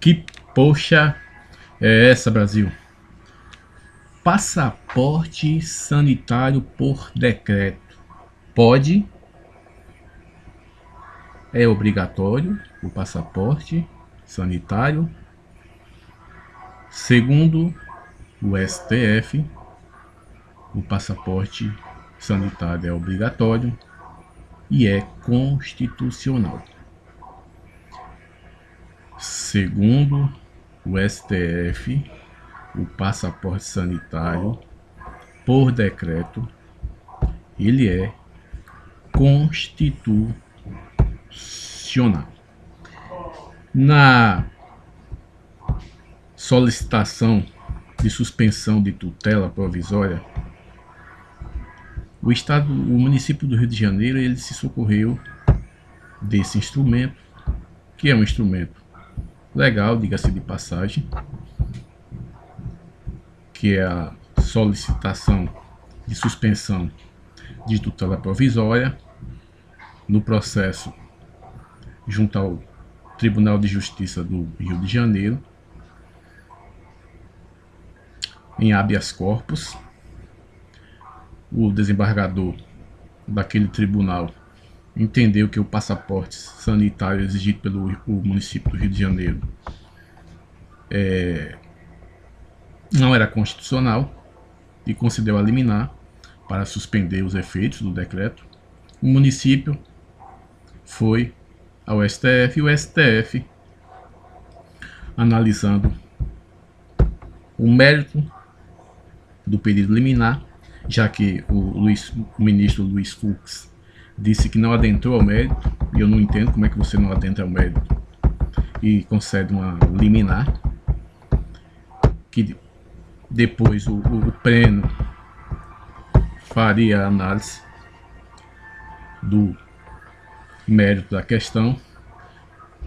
Que poxa é essa, Brasil? Passaporte sanitário por decreto. Pode, é obrigatório o passaporte sanitário. Segundo o STF, o passaporte sanitário é obrigatório e é constitucional. Segundo o STF, o passaporte sanitário, por decreto, ele é constitucional. Na solicitação de suspensão de tutela provisória, o município do Rio de Janeiro, ele se socorreu desse instrumento, que é um instrumento legal, diga-se de passagem, que é a solicitação de suspensão de tutela provisória no processo junto ao Tribunal de Justiça do Rio de Janeiro, em habeas corpus. O desembargador daquele tribunal entendeu que o passaporte sanitário exigido pelo município do Rio de Janeiro não era constitucional e concedeu a liminar para suspender os efeitos do decreto. O município foi ao STF e o STF, analisando o mérito do pedido liminar, já que o ministro Luiz Fux disse que não adentrou ao mérito, e eu não entendo como é que você não adentra ao mérito e concede uma liminar, que depois o pleno faria a análise do mérito da questão.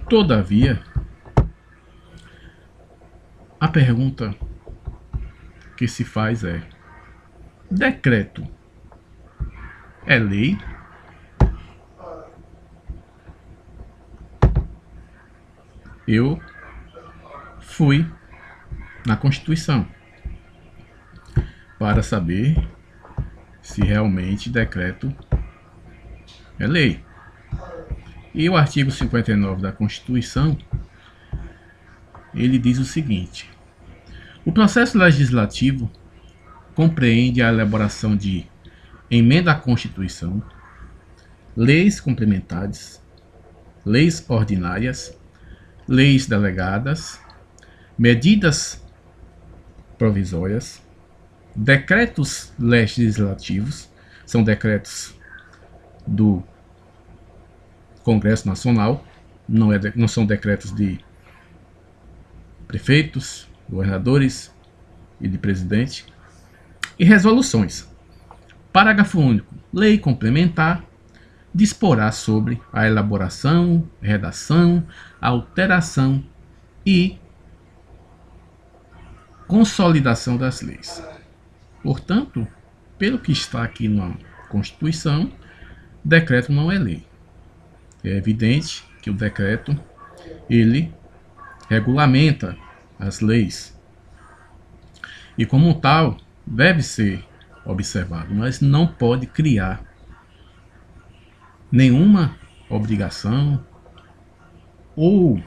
Todavia, a pergunta que se faz é: decreto é lei? Eu fui na Constituição para saber se realmente decreto é lei. E o artigo 59 da Constituição, ele diz o seguinte: o processo legislativo compreende a elaboração de emenda à Constituição, leis complementares, leis ordinárias, leis delegadas, medidas provisórias, decretos legislativos, são decretos do Congresso Nacional, não são decretos de prefeitos, governadores e de presidente, e resoluções. Parágrafo único. Lei complementar disporá sobre a elaboração, redação, alteração e consolidação das leis. Portanto, pelo que está aqui na Constituição, decreto não é lei. É evidente que o decreto, ele regulamenta as leis e, como tal, deve ser observado, mas não pode criar nenhuma obrigação ou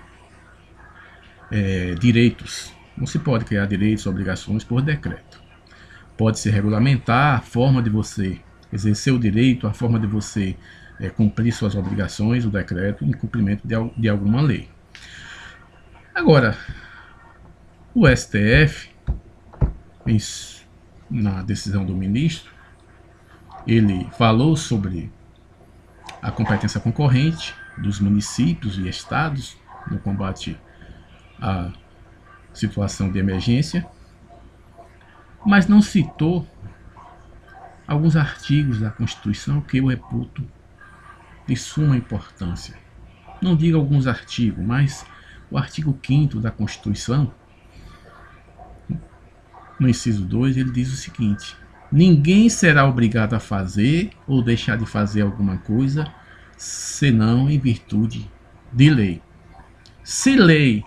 direitos. Não se pode criar direitos ou obrigações por decreto. Pode-se regulamentar a forma de você exercer o direito, a forma de você cumprir suas obrigações, o decreto, em cumprimento de alguma lei. Agora, o STF, na decisão do ministro, ele falou sobre a competência concorrente dos municípios e estados no combate à situação de emergência, mas não citou alguns artigos da Constituição que eu reputo de suma importância. Não digo alguns artigos, mas o artigo 5º da Constituição, no inciso 2, ele diz o seguinte: ninguém será obrigado a fazer ou deixar de fazer alguma coisa, senão em virtude de lei. Se lei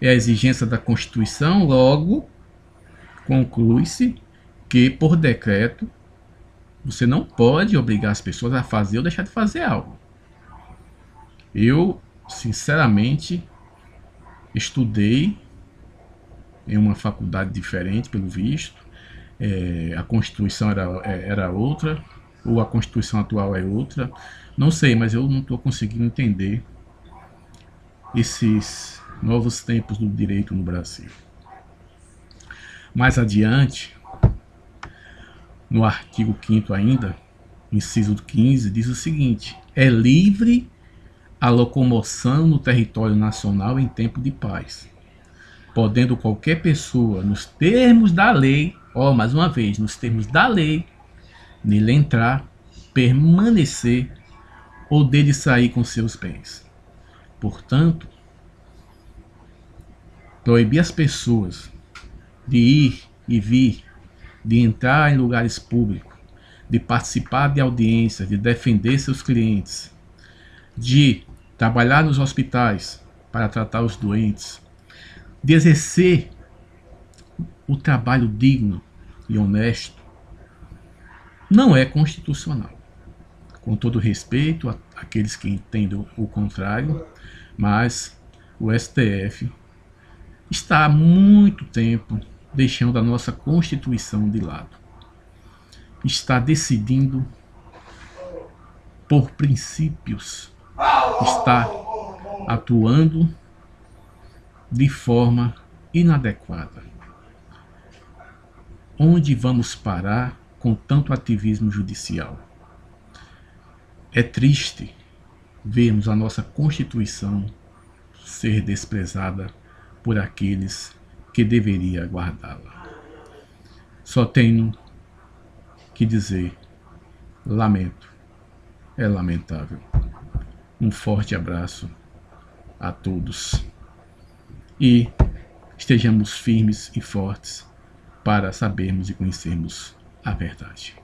é a exigência da Constituição, logo conclui-se que, por decreto, você não pode obrigar as pessoas a fazer ou deixar de fazer algo. Eu, sinceramente, estudei em uma faculdade diferente, pelo visto. A Constituição era outra, ou a Constituição atual é outra. Não sei, mas eu não estou conseguindo entender esses novos tempos do direito no Brasil. Mais adiante, no artigo 5º ainda, inciso 15, diz o seguinte: é livre a locomoção no território nacional em tempo de paz, podendo qualquer pessoa, nos termos da lei, mais uma vez, nos termos da lei, nele entrar, permanecer ou dele sair com seus bens. Portanto, proibir as pessoas de ir e vir, de entrar em lugares públicos, de participar de audiências, de defender seus clientes, de trabalhar nos hospitais para tratar os doentes, de exercer o trabalho digno e honesto, não é constitucional. Com todo respeito àqueles que entendem o contrário, mas o STF está há muito tempo deixando a nossa Constituição de lado. Está decidindo por princípios, está atuando de forma inadequada. Onde vamos parar com tanto ativismo judicial? É triste vermos a nossa Constituição ser desprezada por aqueles que deveriam guardá-la. Só tenho que dizer, lamento, é lamentável. Um forte abraço a todos e estejamos firmes e fortes para sabermos e conhecermos a verdade.